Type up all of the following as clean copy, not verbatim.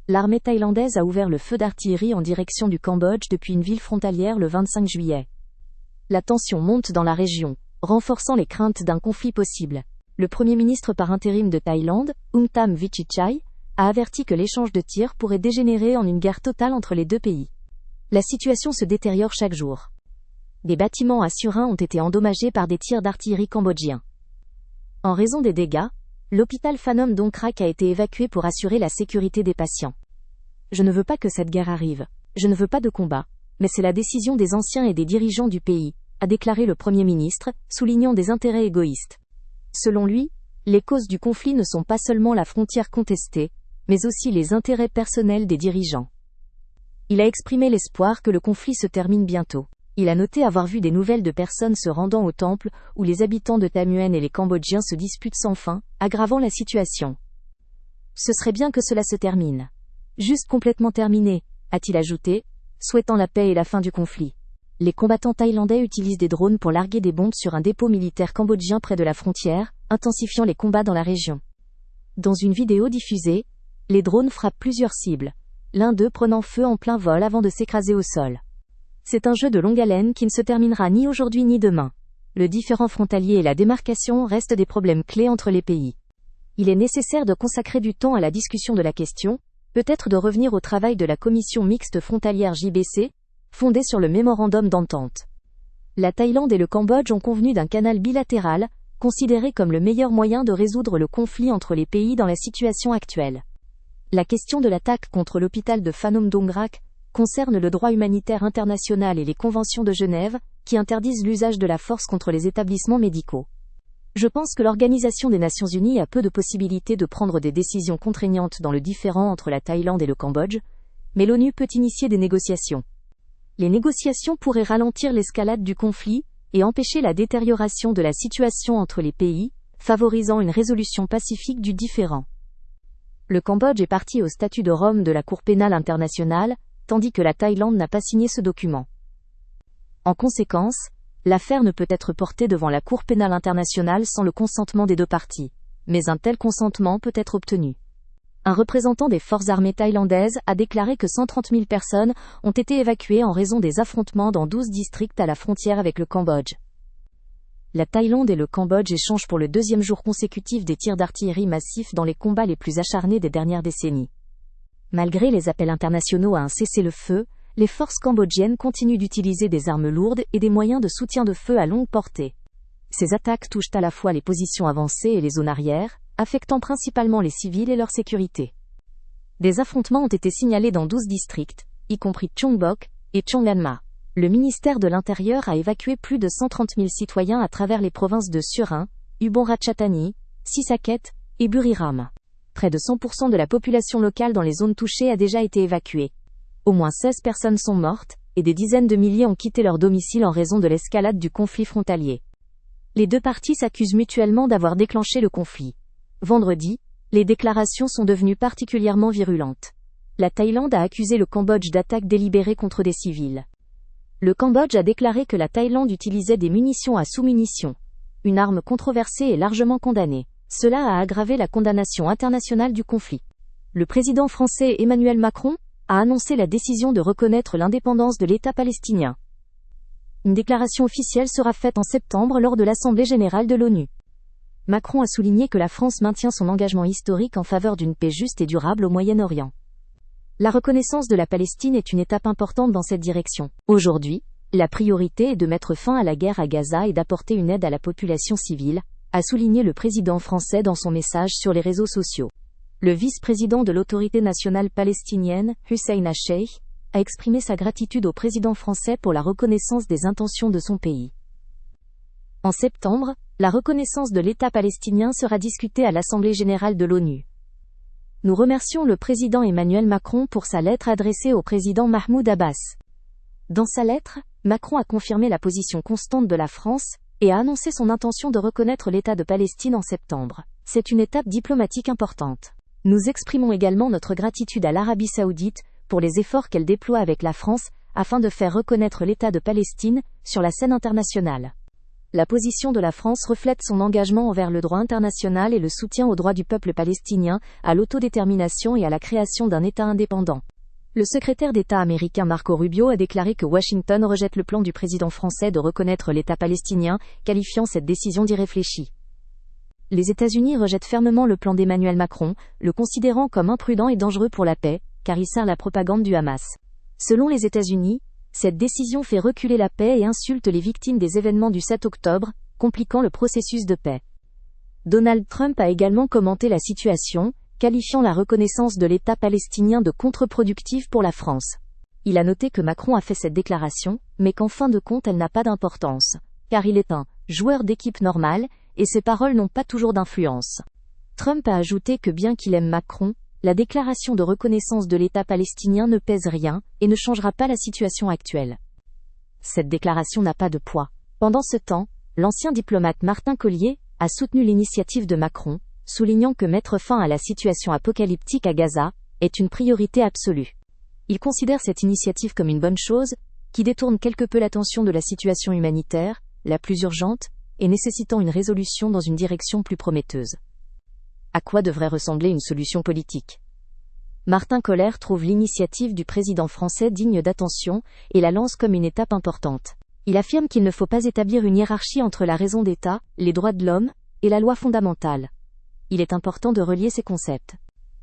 L'armée thaïlandaise a ouvert le feu d'artillerie en direction du Cambodge depuis une ville frontalière le 25 juillet. La tension monte dans la région, renforçant les craintes d'un conflit possible. Le Premier ministre par intérim de Thaïlande, Umtham Vichitchai, a averti que l'échange de tirs pourrait dégénérer en une guerre totale entre les deux pays. La situation se détériore chaque jour. Des bâtiments à Surin ont été endommagés par des tirs d'artillerie cambodgiens. En raison des dégâts, l'hôpital Phanom Dongkrak a été évacué pour assurer la sécurité des patients. Je ne veux pas que cette guerre arrive. Je ne veux pas de combat. Mais c'est la décision des anciens et des dirigeants du pays, a déclaré le Premier ministre, soulignant des intérêts égoïstes. Selon lui, les causes du conflit ne sont pas seulement la frontière contestée, mais aussi les intérêts personnels des dirigeants. Il a exprimé l'espoir que le conflit se termine bientôt. Il a noté avoir vu des nouvelles de personnes se rendant au temple où les habitants de Tham Nguyen et les Cambodgiens se disputent sans fin, aggravant la situation. Ce serait bien que cela se termine. Juste complètement terminé, a-t-il ajouté, souhaitant la paix et la fin du conflit. Les combattants thaïlandais utilisent des drones pour larguer des bombes sur un dépôt militaire cambodgien près de la frontière, intensifiant les combats dans la région. Dans une vidéo diffusée, les drones frappent plusieurs cibles, l'un d'eux prenant feu en plein vol avant de s'écraser au sol. C'est un jeu de longue haleine qui ne se terminera ni aujourd'hui ni demain. Le différend frontalier et la démarcation restent des problèmes clés entre les pays. Il est nécessaire de consacrer du temps à la discussion de la question, peut-être de revenir au travail de la commission mixte frontalière JBC, fondée sur le mémorandum d'entente. La Thaïlande et le Cambodge ont convenu d'un canal bilatéral, considéré comme le meilleur moyen de résoudre le conflit entre les pays dans la situation actuelle. La question de l'attaque contre l'hôpital de Phanom Dongkrak concerne le droit humanitaire international et les conventions de Genève, qui interdisent l'usage de la force contre les établissements médicaux. Je pense que l'Organisation des Nations Unies a peu de possibilités de prendre des décisions contraignantes dans le différend entre la Thaïlande et le Cambodge, mais l'ONU peut initier des négociations. Les négociations pourraient ralentir l'escalade du conflit et empêcher la détérioration de la situation entre les pays, favorisant une résolution pacifique du différend. Le Cambodge est partie au statut de Rome de la Cour pénale internationale, tandis que la Thaïlande n'a pas signé ce document. En conséquence, l'affaire ne peut être portée devant la Cour pénale internationale sans le consentement des deux parties, mais un tel consentement peut être obtenu. Un représentant des forces armées thaïlandaises a déclaré que 130 000 personnes ont été évacuées en raison des affrontements dans 12 districts à la frontière avec le Cambodge. La Thaïlande et le Cambodge échangent pour le deuxième jour consécutif des tirs d'artillerie massifs dans les combats les plus acharnés des dernières décennies. Malgré les appels internationaux à un cessez-le-feu, les forces cambodgiennes continuent d'utiliser des armes lourdes et des moyens de soutien de feu à longue portée. Ces attaques touchent à la fois les positions avancées et les zones arrières, affectant principalement les civils et leur sécurité. Des affrontements ont été signalés dans 12 districts, y compris Chongbok et Chonglanma. Le ministère de l'Intérieur a évacué plus de 130 000 citoyens à travers les provinces de Surin, Ubon Ratchathani, Sisaket et Buriram. Près de 100% de la population locale dans les zones touchées a déjà été évacuée. Au moins 16 personnes sont mortes, et des dizaines de milliers ont quitté leur domicile en raison de l'escalade du conflit frontalier. Les deux parties s'accusent mutuellement d'avoir déclenché le conflit. Vendredi, les déclarations sont devenues particulièrement virulentes. La Thaïlande a accusé le Cambodge d'attaques délibérées contre des civils. Le Cambodge a déclaré que la Thaïlande utilisait des munitions à sous-munitions, une arme controversée et largement condamnée. Cela a aggravé la condamnation internationale du conflit. Le président français Emmanuel Macron a annoncé la décision de reconnaître l'indépendance de l'État palestinien. Une déclaration officielle sera faite en septembre lors de l'Assemblée générale de l'ONU. Macron a souligné que la France maintient son engagement historique en faveur d'une paix juste et durable au Moyen-Orient. La reconnaissance de la Palestine est une étape importante dans cette direction. Aujourd'hui, la priorité est de mettre fin à la guerre à Gaza et d'apporter une aide à la population civile, a souligné le président français dans son message sur les réseaux sociaux. Le vice-président de l'Autorité nationale palestinienne, Hussein Hacheikh, a exprimé sa gratitude au président français pour la reconnaissance des intentions de son pays. En septembre, la reconnaissance de l'État palestinien sera discutée à l'Assemblée générale de l'ONU. Nous remercions le président Emmanuel Macron pour sa lettre adressée au président Mahmoud Abbas. Dans sa lettre, Macron a confirmé la position constante de la France et a annoncé son intention de reconnaître l'État de Palestine en septembre. C'est une étape diplomatique importante. Nous exprimons également notre gratitude à l'Arabie saoudite pour les efforts qu'elle déploie avec la France afin de faire reconnaître l'État de Palestine sur la scène internationale. La position de la France reflète son engagement envers le droit international et le soutien aux droits du peuple palestinien, à l'autodétermination et à la création d'un État indépendant. Le secrétaire d'État américain Marco Rubio a déclaré que Washington rejette le plan du président français de reconnaître l'État palestinien, qualifiant cette décision d'irréfléchie. Les États-Unis rejettent fermement le plan d'Emmanuel Macron, le considérant comme imprudent et dangereux pour la paix, car il sert la propagande du Hamas. Selon les États-Unis, cette décision fait reculer la paix et insulte les victimes des événements du 7 octobre, compliquant le processus de paix. Donald Trump a également commenté la situation, qualifiant la reconnaissance de l'État palestinien de contre-productive pour la France. Il a noté que Macron a fait cette déclaration, mais qu'en fin de compte elle n'a pas d'importance, car il est un « joueur d'équipe normal » et ses paroles n'ont pas toujours d'influence. Trump a ajouté que bien qu'il aime Macron, la déclaration de reconnaissance de l'État palestinien ne pèse rien et ne changera pas la situation actuelle. Cette déclaration n'a pas de poids. Pendant ce temps, l'ancien diplomate Martin Collier a soutenu l'initiative de Macron, soulignant que mettre fin à la situation apocalyptique à Gaza est une priorité absolue. Il considère cette initiative comme une bonne chose, qui détourne quelque peu l'attention de la situation humanitaire, la plus urgente, et nécessitant une résolution dans une direction plus prometteuse. À quoi devrait ressembler une solution politique ? Martin Koller trouve l'initiative du président français digne d'attention et la lance comme une étape importante. Il affirme qu'il ne faut pas établir une hiérarchie entre la raison d'État, les droits de l'homme, et la loi fondamentale. Il est important de relier ces concepts.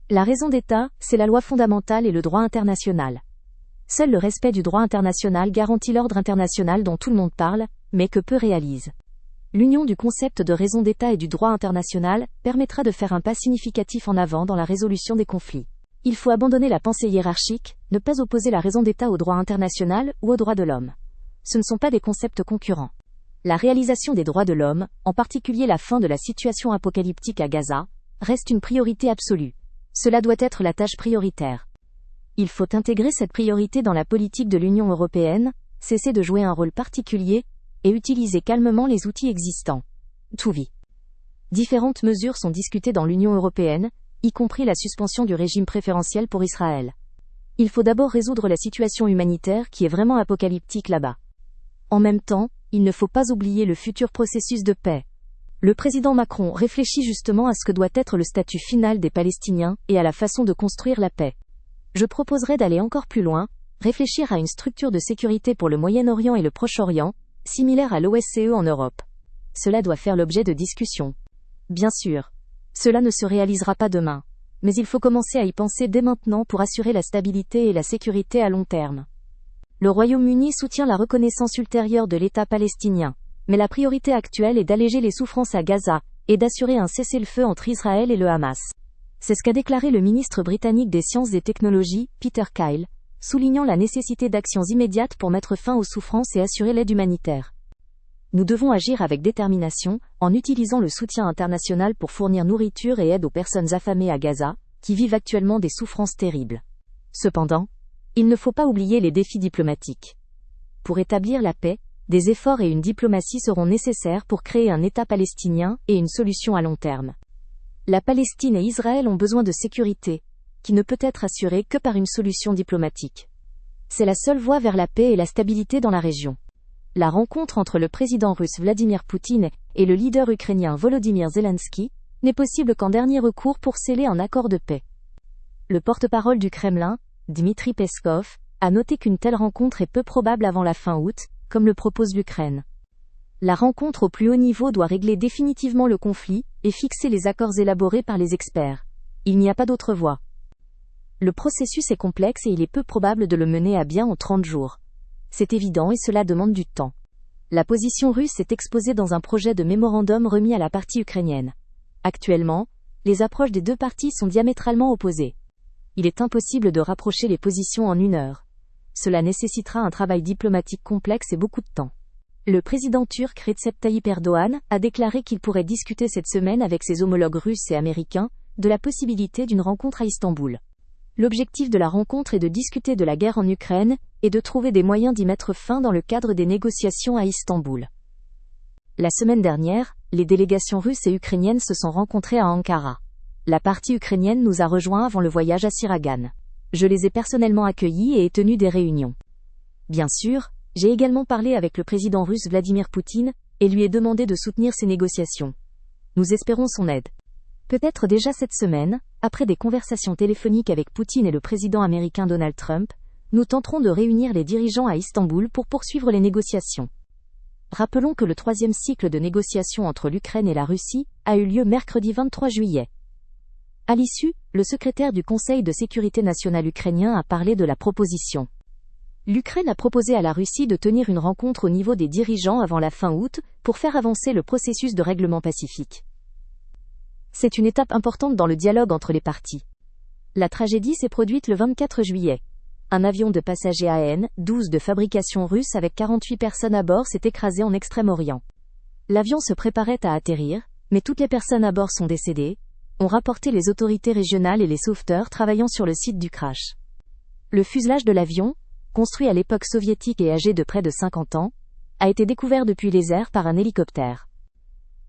La raison d'État, c'est la loi fondamentale et le droit international. Seul le respect du droit international garantit l'ordre international dont tout le monde parle, mais que peu réalisent. L'union du concept de raison d'État et du droit international permettra de faire un pas significatif en avant dans la résolution des conflits. Il faut abandonner la pensée hiérarchique, ne pas opposer la raison d'État au droit international ou aux droits de l'homme. Ce ne sont pas des concepts concurrents. La réalisation des droits de l'homme, en particulier la fin de la situation apocalyptique à Gaza, reste une priorité absolue. Cela doit être la tâche prioritaire. Il faut intégrer cette priorité dans la politique de l'Union européenne, cesser de jouer un rôle particulier, et utiliser calmement les outils existants. Tout-vie. Différentes mesures sont discutées dans l'Union européenne, y compris la suspension du régime préférentiel pour Israël. Il faut d'abord résoudre la situation humanitaire qui est vraiment apocalyptique là-bas. En même temps, il ne faut pas oublier le futur processus de paix. Le président Macron réfléchit justement à ce que doit être le statut final des Palestiniens et à la façon de construire la paix. Je proposerais d'aller encore plus loin, réfléchir à une structure de sécurité pour le Moyen-Orient et le Proche-Orient, similaire à l'OSCE en Europe. Cela doit faire l'objet de discussions. Bien sûr, cela ne se réalisera pas demain, mais il faut commencer à y penser dès maintenant pour assurer la stabilité et la sécurité à long terme. Le Royaume-Uni soutient la reconnaissance ultérieure de l'État palestinien, mais la priorité actuelle est d'alléger les souffrances à Gaza et d'assurer un cessez-le-feu entre Israël et le Hamas. C'est ce qu'a déclaré le ministre britannique des Sciences et Technologies, Peter Kyle, soulignant la nécessité d'actions immédiates pour mettre fin aux souffrances et assurer l'aide humanitaire. Nous devons agir avec détermination, en utilisant le soutien international pour fournir nourriture et aide aux personnes affamées à Gaza, qui vivent actuellement des souffrances terribles. Cependant, il ne faut pas oublier les défis diplomatiques. Pour établir la paix, des efforts et une diplomatie seront nécessaires pour créer un État palestinien et une solution à long terme. La Palestine et Israël ont besoin de sécurité, qui ne peut être assurée que par une solution diplomatique. C'est la seule voie vers la paix et la stabilité dans la région. La rencontre entre le président russe Vladimir Poutine et le leader ukrainien Volodymyr Zelensky n'est possible qu'en dernier recours pour sceller un accord de paix. Le porte-parole du Kremlin, Dmitri Peskov, a noté qu'une telle rencontre est peu probable avant la fin août, comme le propose l'Ukraine. La rencontre au plus haut niveau doit régler définitivement le conflit et fixer les accords élaborés par les experts. Il n'y a pas d'autre voie. Le processus est complexe et il est peu probable de le mener à bien en 30 jours. C'est évident et cela demande du temps. La position russe est exposée dans un projet de mémorandum remis à la partie ukrainienne. Actuellement, les approches des deux parties sont diamétralement opposées. Il est impossible de rapprocher les positions en une heure. Cela nécessitera un travail diplomatique complexe et beaucoup de temps. Le président turc Recep Tayyip Erdoğan a déclaré qu'il pourrait discuter cette semaine avec ses homologues russes et américains de la possibilité d'une rencontre à Istanbul. L'objectif de la rencontre est de discuter de la guerre en Ukraine et de trouver des moyens d'y mettre fin dans le cadre des négociations à Istanbul. La semaine dernière, les délégations russes et ukrainiennes se sont rencontrées à Ankara. La partie ukrainienne nous a rejoints avant le voyage à Siragan. Je les ai personnellement accueillis et ai tenu des réunions. Bien sûr, j'ai également parlé avec le président russe Vladimir Poutine et lui est demandé de soutenir ces négociations. Nous espérons son aide. Peut-être déjà cette semaine, après des conversations téléphoniques avec Poutine et le président américain Donald Trump, nous tenterons de réunir les dirigeants à Istanbul pour poursuivre les négociations. Rappelons que le troisième cycle de négociations entre l'Ukraine et la Russie a eu lieu mercredi 23 juillet. À l'issue, le secrétaire du Conseil de sécurité nationale ukrainien a parlé de la proposition. L'Ukraine a proposé à la Russie de tenir une rencontre au niveau des dirigeants avant la fin août pour faire avancer le processus de règlement pacifique. C'est une étape importante dans le dialogue entre les parties. La tragédie s'est produite le 24 juillet. Un avion de passagers AN-12 de fabrication russe avec 48 personnes à bord s'est écrasé en Extrême-Orient. L'avion se préparait à atterrir, mais toutes les personnes à bord sont décédées, ont rapporté les autorités régionales et les sauveteurs travaillant sur le site du crash. Le fuselage de l'avion, construit à l'époque soviétique et âgé de près de 50 ans, a été découvert depuis les airs par un hélicoptère.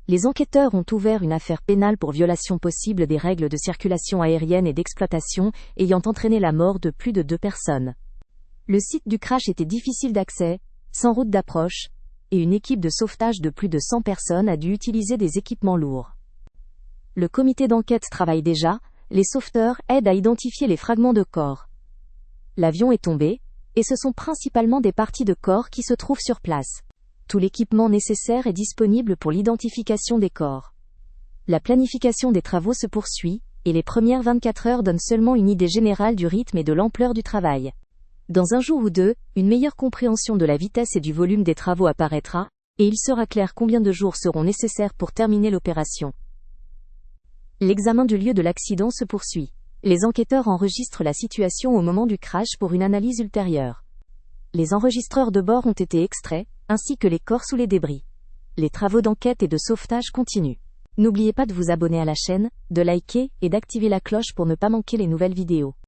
Les enquêteurs ont ouvert une affaire pénale pour violation possible des règles de circulation aérienne et d'exploitation ayant entraîné la mort de plus de 2 personnes. Le site du crash était difficile d'accès, sans route d'approche, et une équipe de sauvetage de plus de 100 personnes a dû utiliser des équipements lourds. Le comité d'enquête travaille déjà, les sauveteurs aident à identifier les fragments de corps. L'avion est tombé, et ce sont principalement des parties de corps qui se trouvent sur place. Tout l'équipement nécessaire est disponible pour l'identification des corps. La planification des travaux se poursuit, et les premières 24 heures donnent seulement une idée générale du rythme et de l'ampleur du travail. Dans un jour ou deux, une meilleure compréhension de la vitesse et du volume des travaux apparaîtra, et il sera clair combien de jours seront nécessaires pour terminer l'opération. L'examen du lieu de l'accident se poursuit. Les enquêteurs enregistrent la situation au moment du crash pour une analyse ultérieure. Les enregistreurs de bord ont été extraits, ainsi que les corps sous les débris. Les travaux d'enquête et de sauvetage continuent. N'oubliez pas de vous abonner à la chaîne, de liker et d'activer la cloche pour ne pas manquer les nouvelles vidéos.